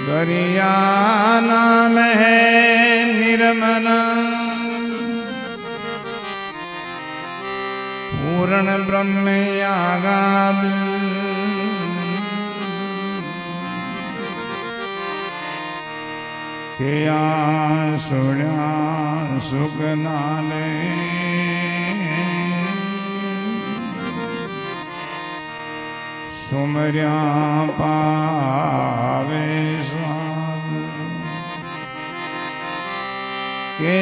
दरिया नाम है निर्मल पूर्ण ब्रह्म आगाद के सुण्या सुख नाले सुमर्या पावे स्वाद के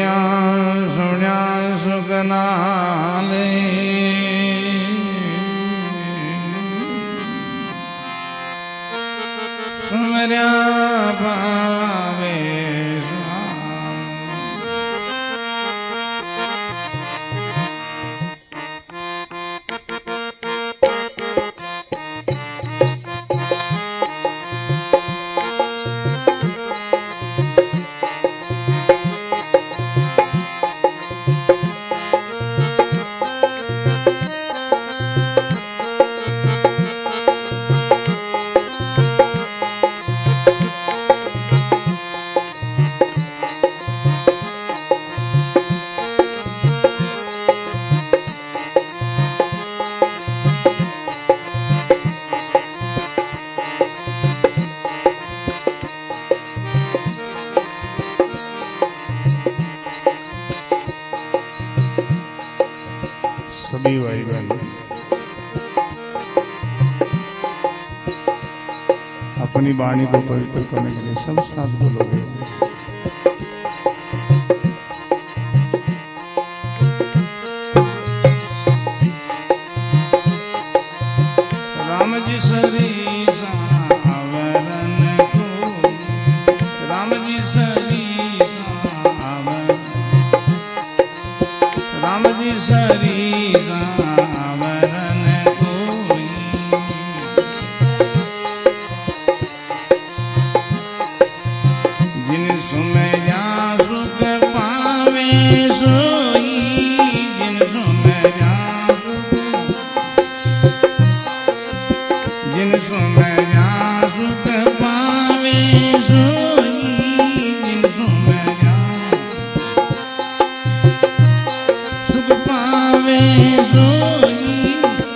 सुण्या सुख नाले सुमर्या पावे सभी भाई बहन अपनी वाणी को पवित्र करने के लिए सब साथ बोलोगे। राम जी सरी सावरन को राम जी सरी सावरन राम जी सरी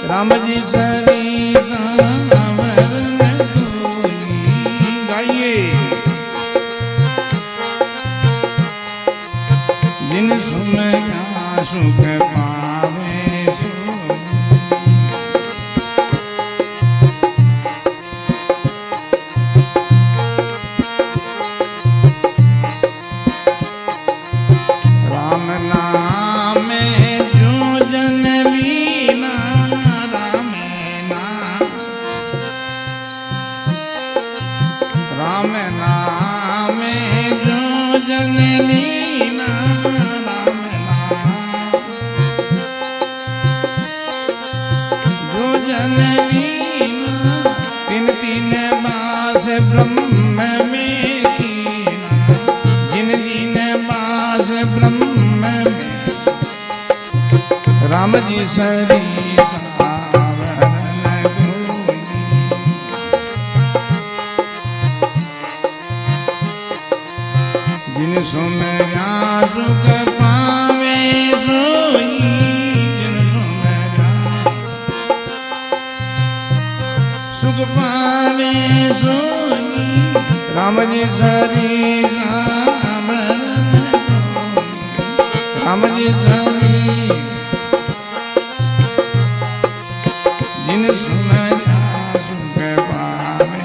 राम जी सरी सावरन कोई गाइए जिन सुमया सुख पावे राम नाम जो जन लीना राम नाम जो जननी राम नाम जो जननी तीन तीन बास ब्रह्म में कीना जिन जिन बास ब्रह्म में राम जी सरी जिन सुमर्या सुख पावे सोई जिन सुमर्या सुख पावे सोई राम जी सरी सावरन राम जी सरी जिन सुमर्या सुख पावे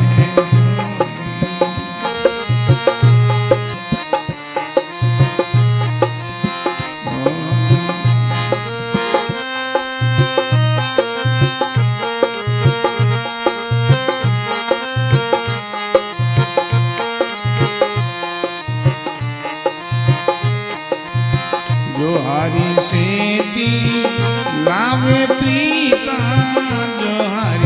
जो हरि सेती लावे प्रीता जो हरि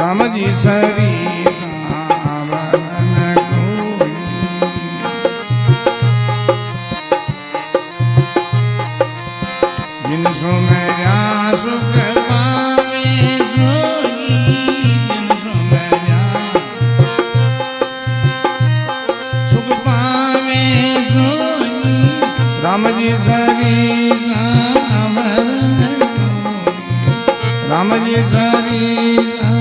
राम जी सरीसा वरन कोई। जिन सुमरा सुख पावे सोई, जिन सुमरा सुख पावे सोई। राम जी सरीसा वरन कोई, राम जी सरीसा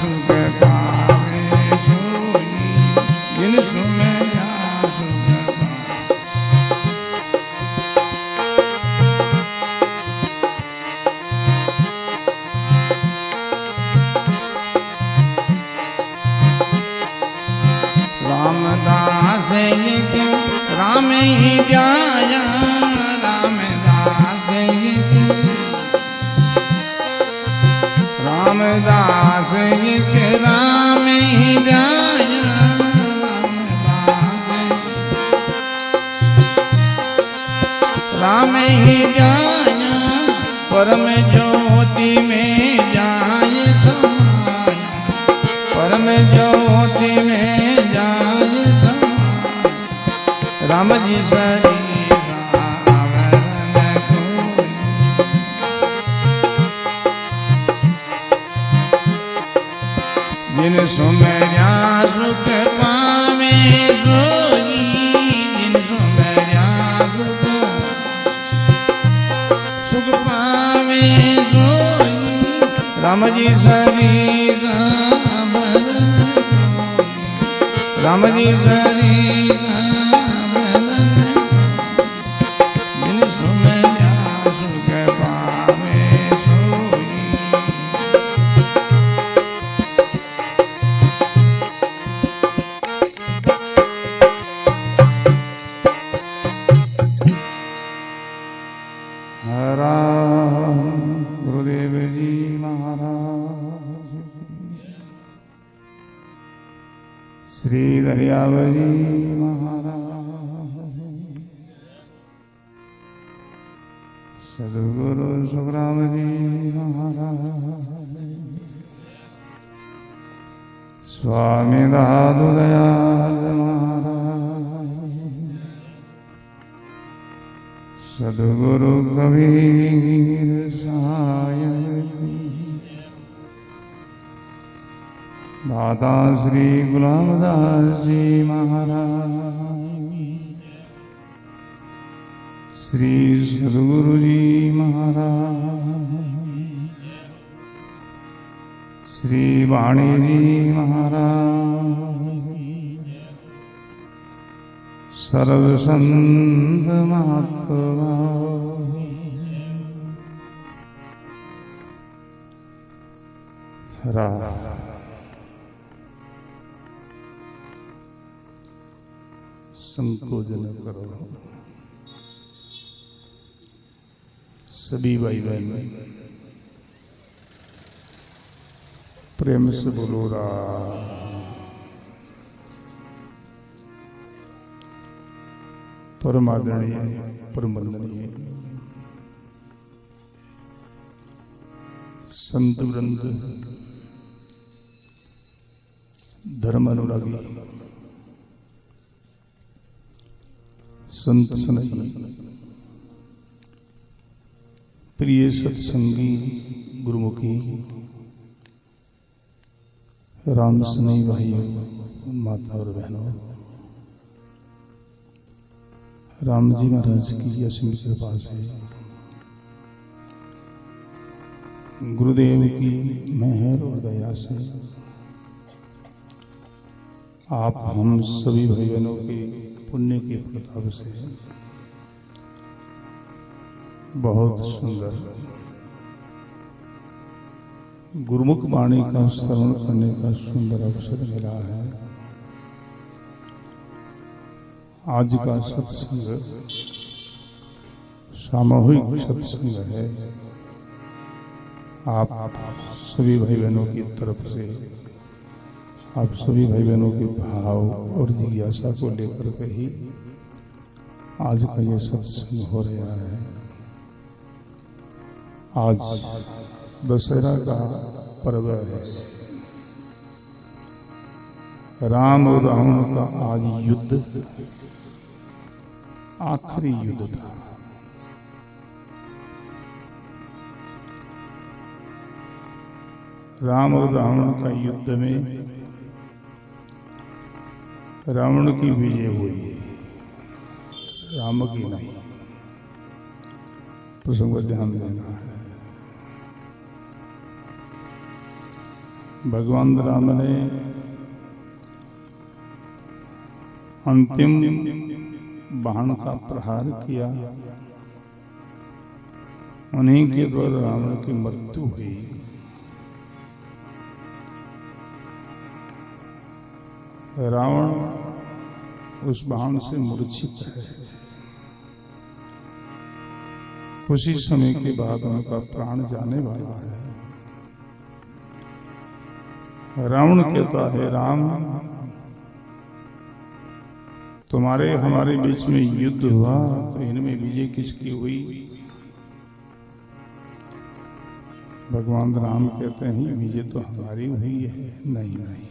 सुख पावे सोई, जिन सुमरा सुख रामदास नित राम ही जाया, रामदास नित रामदास नित राम ही जाया, राम ही जाया। परम ज्योति में जाय समाया, परम ज्योति में जाय समाया। राम जी सरीसा वरन कोई, जिन सुमरा सुख पावे सोई, जिन सुमरा सुख पावे सोई। राम जी सरीसा वरन कोई, राम जी सरीसा वरन कोई। जिन सुमरा सुख पावे सोई। गुरुदेव जी महाराज, श्री दरियावरी महाराज, सदगुरु सुखराम जी महाराज, स्वामी दादू दयाल महाराज, सदगुरु कबीर सायन, दाता श्री गुलामदास जी महाराज, श्री सदगुरु जी महाराज, श्री वाणी जी महाराज, सर्व संत महात्मा संकोच न करो। सभी भाई बहन प्रेम से बोलो राम। परम आदरणीय, परम वंदनीय संत वृंद, धर्म अनुरागी संत सनई, प्रिय सत्संगी गुरुमुखी राम सनई भाइयों, माता और बहनों, राम जी महाराज की असीम कृपा से, गुरुदेव की मेहर और दया से आप हम सभी भाई बहनों के पुण्य के प्रताप से बहुत सुंदर गुरुमुख वाणी का श्रवण करने का सुंदर अवसर मिला है। आज का सत्संग सामूहिक सत्संग है। आप सभी भाई बहनों की तरफ से, आप सभी भाई बहनों के भाव और जिज्ञासा को लेकर के ही आज का ये सत्संग हो रहा है। आज दशहरा का पर्व है। राम और रावण का आज युद्ध आखिरी युद्ध था। राम और रावण का युद्ध में रावण की विजय हुई, राम की नहीं। प्रसंग पर ध्यान देना है। भगवान राम ने अंतिम बाण का प्रहार किया, उन्हीं के द्वारा रावण की मृत्यु हुई। रावण उस बाण से मूर्छित है। उसी समय के बाद उनका प्राण जाने वाला है। रावण कहता है, राम तुम्हारे हमारे बीच में युद्ध हुआ तो इनमें विजय किसकी हुई? भगवान राम कहते हैं, विजय तो हमारी हुई है। नहीं नहीं,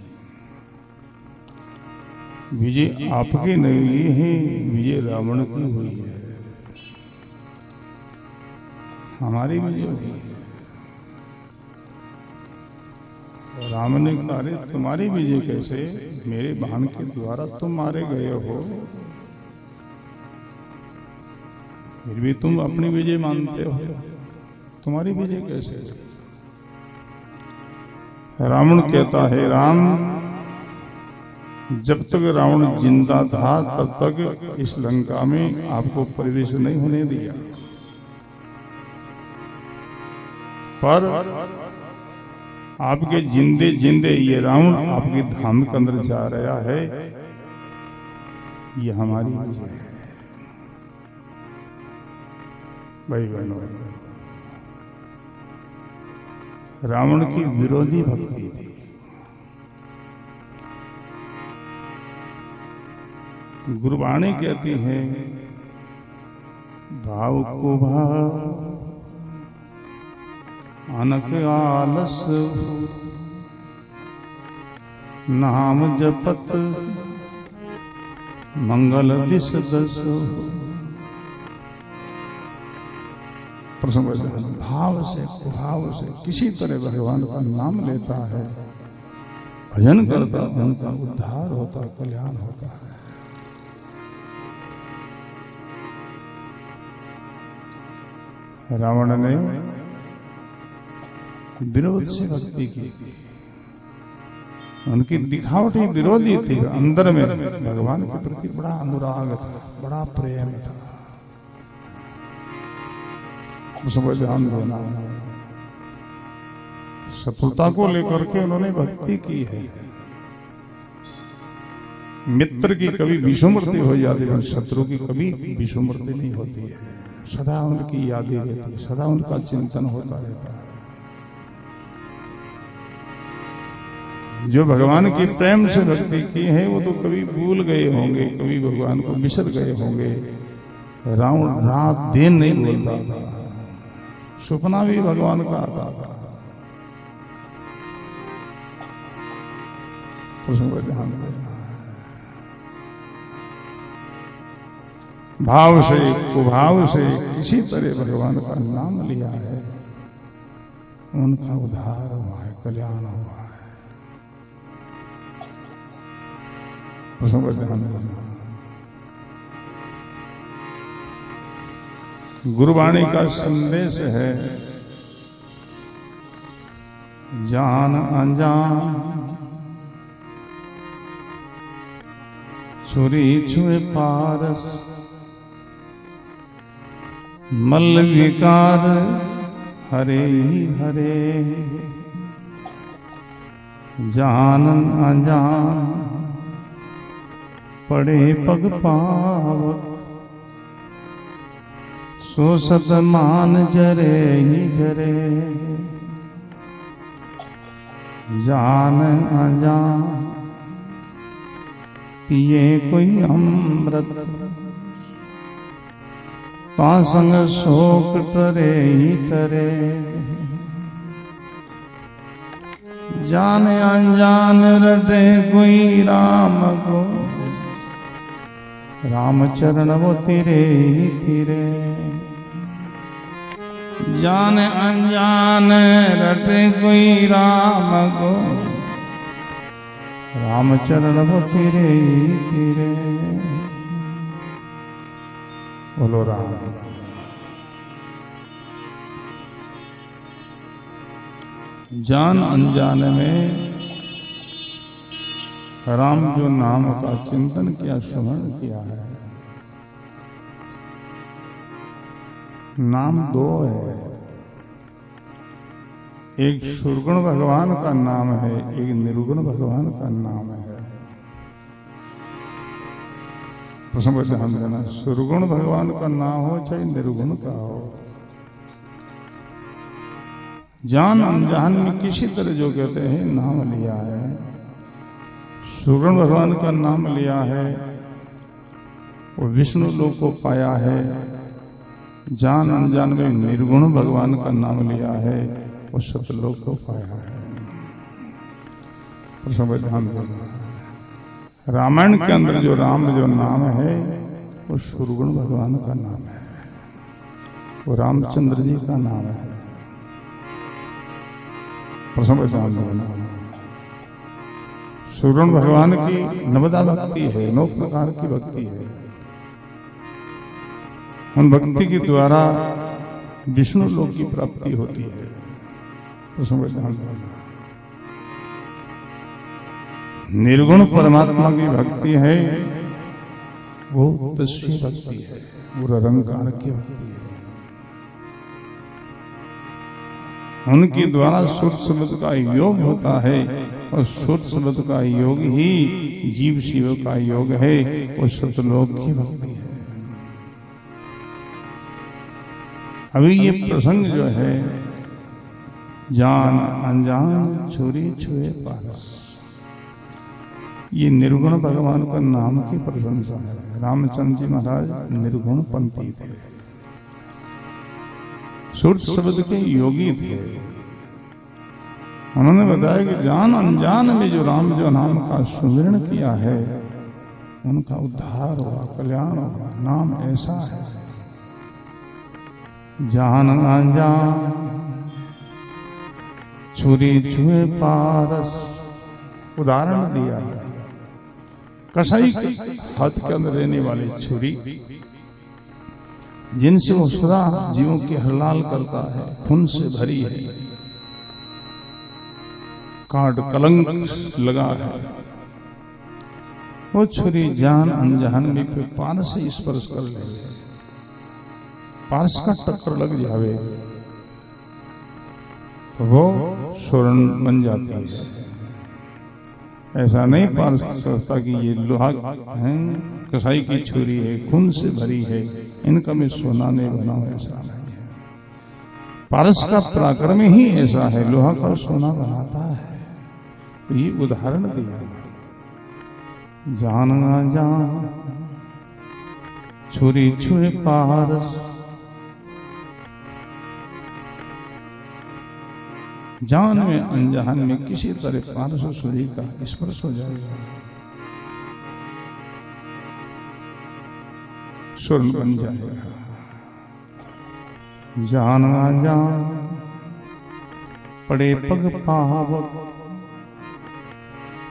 विजय आपकी नहीं है, विजय रावण की हुई है। हमारी विजय हुई है। राम ने कहा, अरे तुम्हारी विजय कैसे? मेरे बाण के द्वारा तुम मारे गए हो, फिर भी तुम अपनी विजय मानते हो, तुम्हारी विजय कैसे? रावण कहता है, राम जब तक रावण जिंदा था तब तक इस लंका में आपको प्रवेश नहीं होने दिया, पर आपके जिंदे जिंदे ये रावण आपके धाम के अंदर जा रहा है, ये हमारी विजय है। भाई बहनों, रावण की विरोधी भक्ति थी। गुरबाणी कहती है, भाव को भाव अनक आलस नाम जपत मंगल दिस दस। प्रसंग भाव से कुभाव से किसी तरह भगवान का नाम लेता है, भजन करता, उनका उद्धार होता, कल्याण होता है। रावण ने विरोध से भक्ति की, उनकी दिखावटी विरोधी थी, अंदर में भगवान के प्रति बड़ा अनुराग था, बड़ा प्रेम था। उसको ध्यान देना, शत्रुता को लेकर के उन्होंने भक्ति की है। मित्र की कभी विषमृति हो जाती है, शत्रु की कभी विषमृति नहीं होती है। सदा उनकी यादें रहती है, सदा उनका चिंतन होता रहता है। जो भगवान की प्रेम से भक्ति की है वो तो कभी भूल गए होंगे, कभी भगवान को बिसर गए होंगे। रावण रात दिन नहीं बोलता था, सपना भी भगवान का आता था। उसमें ध्यान देना, भाव से कुभाव से किसी तरह भगवान का नाम लिया है, उनका उद्धार हुआ है, कल्याण हुआ है। उसमें ध्यान देना। गुरुवाणी का संदेश है, जान अनजान छुरी छुए पारस, मल्ल विकार हरे ही हरे। जान अनजान पड़े पग पावक, सो सतमान जरे ही जरे। जान अनजान पिए कोई अमृत, तासंग शोक टरे ही टरे, जान अनजान रटे कोई राम को, राम चरण वो तिरे ही तिरे। जान अनजान रटे कोई राम को, राम चरण वो तिरे ही तिरे। बोलो राम। जान अनजान में राम जो नाम का चिंतन किया, श्रवण किया है। नाम दो है, एक सुरगुण भगवान का नाम है, एक निर्गुण भगवान का नाम है। प्रसंग ध्यान देना, सुरगुण भगवान का नाम हो चाहे निर्गुण का हो। जान अनजान में किसी तरह जो कहते हैं नाम लिया है, सुरगुण भगवान का नाम लिया है, वो विष्णु लोक को पाया है। जान अनजान में निर्गुण भगवान का नाम लिया है, वो सतलोक को पाया है। प्रसंग ध्यान देना, रामायण के अंदर जो राम जो नाम है वो सुरगुण भगवान का नाम है, वो रामचंद्र जी का नाम है। प्रसंग ध्यान देना, सुरगुण भगवान की नवदा भक्ति है, 9 प्रकार की भक्ति है। उन भक्ति के द्वारा विष्णु लोक की प्राप्ति होती है। प्रसंग ध्यान देना, निर्गुण परमात्मा की भक्ति है, वो तस्वी भक्ति है, वो निरंकार की भक्ति है। उनके द्वारा सुर शब्द का योग होता है, और सुर शब्द का योग ही जीव शिव का योग है, वो सतलोक की भक्ति है। अभी ये प्रसंग जो है, जान अनजान छुरी छुए पारस, ये निर्गुण भगवान का नाम की प्रशंसा है। रामचंद्र जी महाराज निर्गुण पंथी थे, सुर शब्द के योगी थे। उन्होंने बताया कि जान अनजान में जो राम जो नाम का सुमिरन किया है, उनका उद्धार हुआ, कल्याण हुआ। नाम ऐसा है, जान अनजान छुरी छुए पारस। उदाहरण दिया है, कसाई के हाथ के अंदर रहने वाली छुरी, जिनसे वो सदा जीवों की हलाल करता है, खून से भरी है, काट कलंक लगा है। वो छुरी जान अनजान में फिर पारस से स्पर्श कर ले, पारस का टक्कर लग जावे तो वो स्वर्ण बन जाती है। ऐसा नहीं पारस सोचता कि ये लोहा है, कसाई की छुरी है, खून से भरी है, इनका मैं सोना नहीं बनाऊं, ऐसा नहीं है। पारस का पराक्रम ही ऐसा है, लोहा का सोना बनाता है। तो ये उदाहरण दिया, जान जान छुरी छुए पारस। जान में अनजान में किसी तरह पारस छुरी का स्पर्श हो जाएगा, स्वर्ण बन जाएगा। जान जान पड़े पग पावक,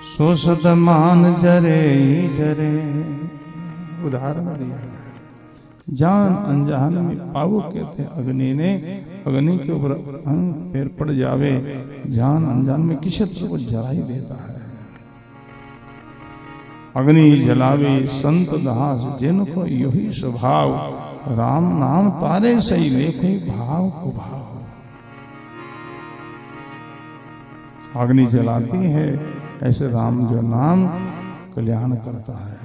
सो सद मान जरे जरे। उदाहरण दिया, जान अनजान में पावक कहते हैं अग्नि ने, अग्नि के ऊपर पैर पड़ जावे, जान अनजान में किसी तरह को जला ही देता है। अग्नि जलावे संत दास, जिनको यही स्वभाव, राम नाम तारे सही लेखे भाव को भाव। अग्नि जलाती है, ऐसे राम जो नाम कल्याण करता है,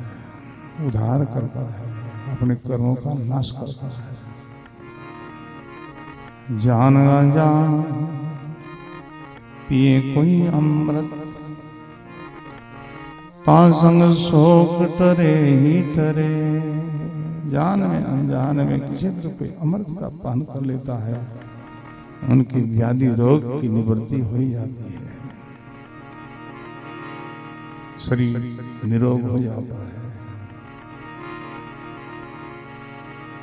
उद्धार करता है, अपने कर्मों का नाश करता है। जान अनजान पिए कोई अमृत, तासंग शोक टरे ही टरे। जान में अनजान में किसी तरह कोई अमृत का पान कर लेता है, उनकी व्याधि रोग की निवृत्ति हो ही जाती है, शरीर निरोग हो जाता है,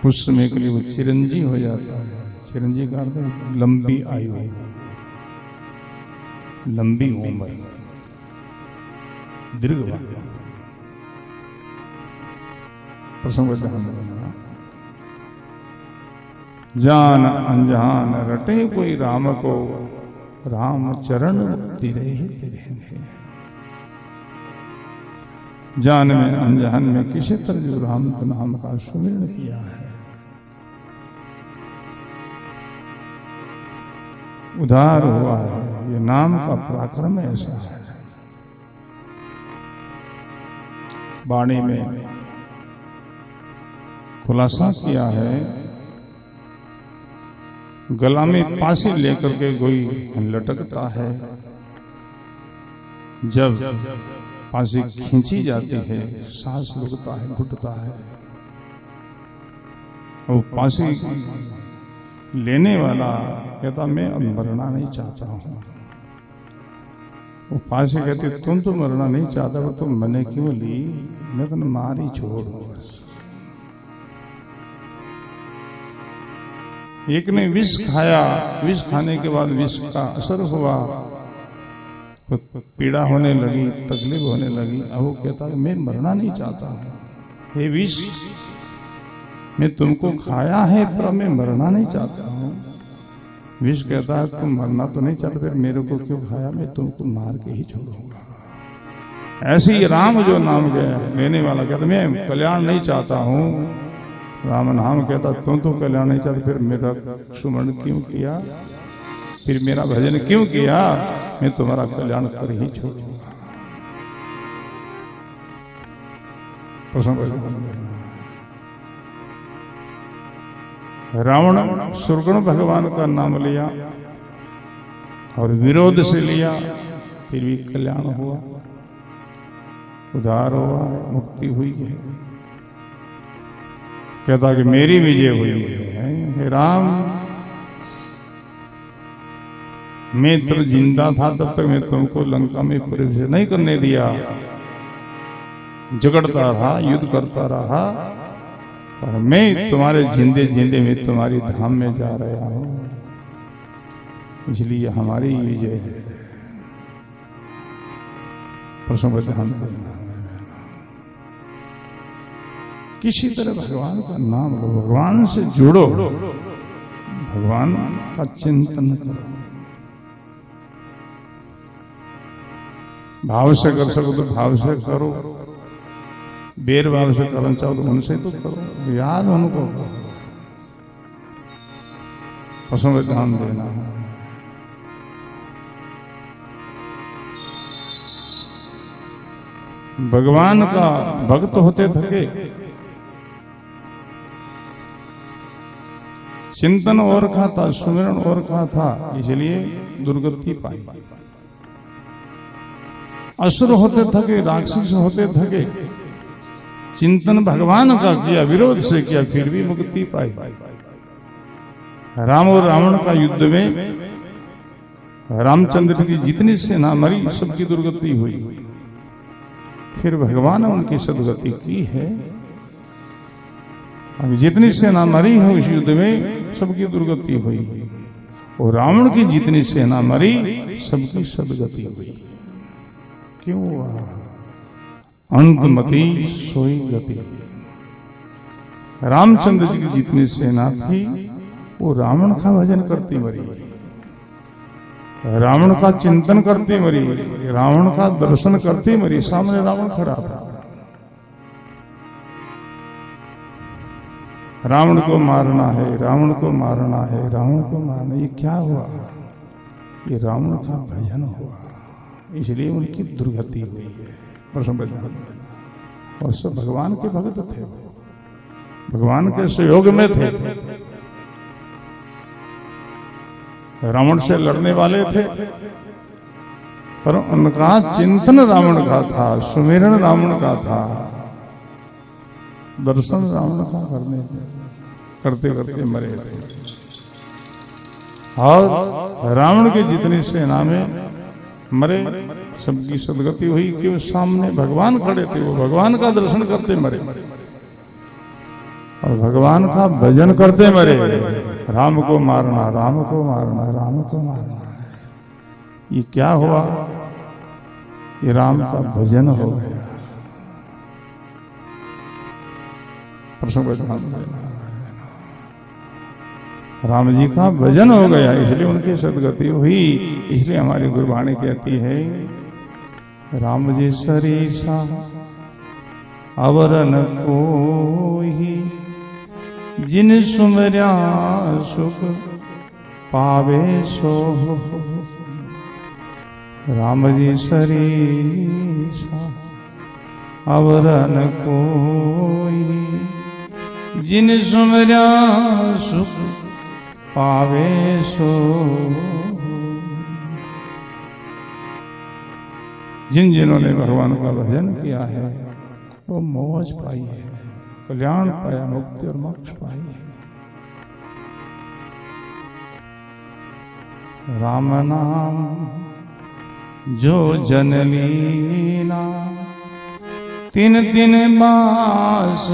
कुछ समय के लिए वो चिरंजीव हो जाता है। चिरंजीव का अर्थ है लंबी आयु, लंबी उम्र, दीर्घ प्रसंग जान अनजान रटे कोई राम को, राम चरण मुक्ति रहे रहेंगे। जान में अनजान में किसी तरह जो राम के नाम का सुमिरन किया है, उधार हुआ है। ये नाम का पराक्रम ऐसा है। वाणी में खुलासा किया है, गला में पासी लेकर के कोई लटकता है, जब पासी खींची जाती है सांस रुकता है, घुटता है। वो पासी लेने वाला कहता मैं अब मरना नहीं चाहता हूं। वो पासी कहती तुम तो मरना नहीं चाहता, वो तुम मैंने क्यों ली, मैं तो मार ही छोड़। एक ने विष खाया, विष खाने के बाद विष का असर हुआ, तो पीड़ा होने लगी, तकलीफ होने लगी। अब वो कहता है मैं मरना नहीं चाहता, हे विष मैं तुमको खाया है पर मैं मरना नहीं चाहता हूं। विष कहता है तुम मरना तो नहीं चाहते, फिर मेरे को क्यों खाया, मैं तुमको मार के ही छोड़ूंगा। ऐसे ही राम जो नाम गया लेने वाला कहता मैं कल्याण नहीं चाहता हूं, राम नाम कहता तुम तो कल्याण नहीं चाहते, फिर मेरा सुमरण क्यों किया, फिर मेरा भजन क्यों किया, मैं तुम्हारा कल्याण कर ही छोड़ूंगा। रावण सुरगुण भगवान का नाम लिया और विरोध से लिया, फिर भी कल्याण हुआ, उद्धार हुआ, मुक्ति हुई है। कहता कि मेरी विजय हुई है। हे राम मैं तब जिंदा था तब तक मैं तुमको लंका में प्रवेश नहीं करने दिया, झगड़ता रहा, युद्ध करता रहा, और मैं तुम्हारे जिंदे जिंदे में तुम्हारी धाम में जा रहा हूं, इसलिए हमारी विजय है। किसी तरह भगवान का नाम लो, भगवान से जुड़ो, भगवान का चिंतन करो, भाव से कर सको तो भाव से करो, बेर भाव से करना चाहो तो उनसे तो करो, याद उनको करो, उसमें ध्यान देना है। भगवान का भक्त होते थके, चिंतन और का था, सुमिरन और का था, इसलिए दुर्गति पाई। असुर होते थके, राक्षस होते थके, चिंतन भगवान का किया, विरोध से किया, फिर भी मुक्ति पाई। राम और रावण का युद्ध में रामचंद्र की जितनी सेना मरी सबकी दुर्गति हुई, फिर भगवान ने उनकी सदगति की है। अब जितनी सेना मरी है उस युद्ध में सबकी दुर्गति हुई, और रावण की जितनी सेना मरी सबकी सदगति हुई। क्यों हुआ? अंतमति सोई गति। रामचंद्र जी की जितनी सेना थी वो रावण का भजन करती मरी, रावण का चिंतन करती मरी, रावण का दर्शन करती मरी। सामने रावण खड़ा था, रावण को मारना है, रावण को मारना है, रावण को मारना। ये क्या हुआ? ये रावण का भजन हुआ, इसलिए उनकी दुर्गति हुई है। और सब भगवान के भक्त थे, भगवान के सहयोग में थे, रावण से लड़ने वाले थे, पर उनका चिंतन रावण का था, सुमिरन रावण का था। दर्शन रावण का करते करते मरे थे। और रावण की जितनी सेना में मरे सबकी सदगति हुई कि वो सामने भगवान खड़े थे, वो भगवान का दर्शन करते मरे और भगवान का भजन करते मरे। राम को मारना, राम को मारना, राम को मारना। ये क्या हुआ? ये राम का भजन हो गया। प्रसंग राम जी का भजन हो गया, इसलिए उनकी सदगति हुई। इसलिए हमारी गुरबाणी कहती है, राम जी सरीसा अवर न कोई, जिन सुमर्या सुख पावे सो। राम जी सरीसा अवर न कोई, जिन सुमर्या सुख पावे सो। जिन जिन्होंने भगवान का भजन किया है वो मौज पाई है, कल्याण पाया, मुक्ति और मोक्ष पाई है। राम नाम जो जन लीना, तीन तीन मास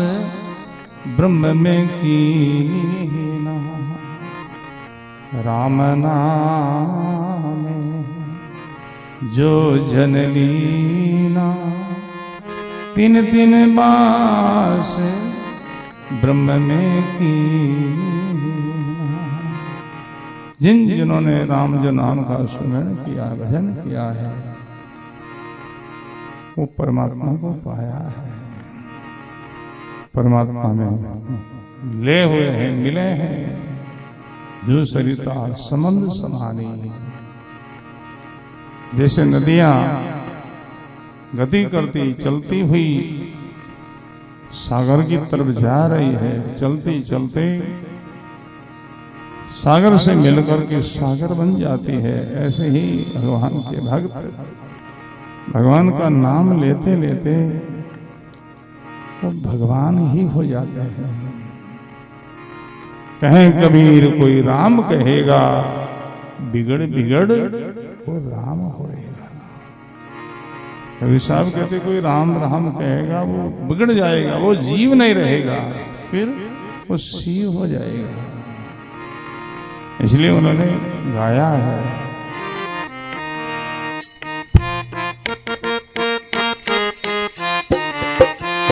ब्रह्म में कीना। राम नाम जो जन लीना, तीन तीन मास ब्रह्म में कीना। जिन जिन्होंने राम जो नाम का सुमरण किया, भजन किया है, वो परमात्मा को पाया है, परमात्मा में ले हुए हैं, मिले हैं। जो सरिता समंद समानी, जैसे नदियां गति करती चलती हुई सागर की तरफ जा रही है, चलते चलते सागर से मिलकर के सागर बन जाती है, ऐसे ही भगवान के भक्त भगवान का नाम लेते लेते वो भगवान ही हो जाते हैं। कहें कबीर कोई राम कहेगा, बिगड़ बिगड़ वो राम होएगा। कबीर साहब कहते कोई राम राम कहेगा वो बिगड़ जाएगा, वो जीव नहीं रहेगा, फिर वो शिव हो जाएगा। इसलिए उन्होंने गाया है,